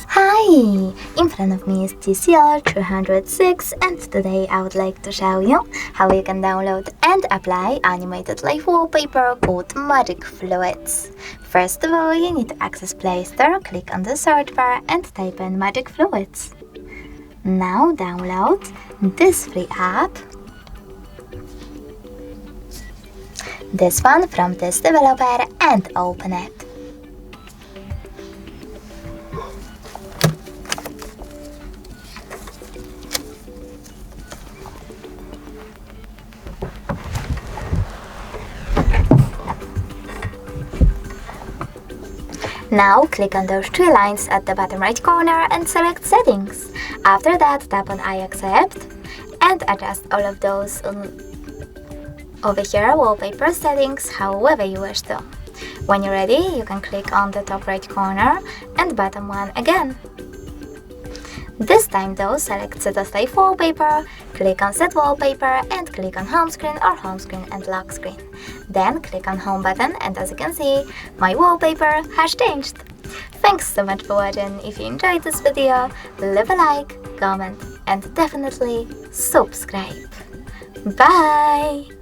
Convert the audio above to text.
Hi! In front of me is TCL 306 and today I would like to show you how you can download and apply animated live wallpaper called Magic Fluids. First of all, you need to access Play Store, click on the search bar and type in Magic Fluids. Now download this free app, this one from this developer, and open it. Now click on those three lines at the bottom right corner and select Settings. After that, tap on I accept and adjust all of those over here, wallpaper settings, however you wish to. When you're ready, you can click on the top right corner and bottom one again. This time though, select Set as Live Wallpaper, click on Set Wallpaper and click on Home Screen or Home Screen and Lock Screen. Then click on Home button and as you can see, my wallpaper has changed. Thanks so much for watching. If you enjoyed this video, leave a like, comment and definitely subscribe. Bye!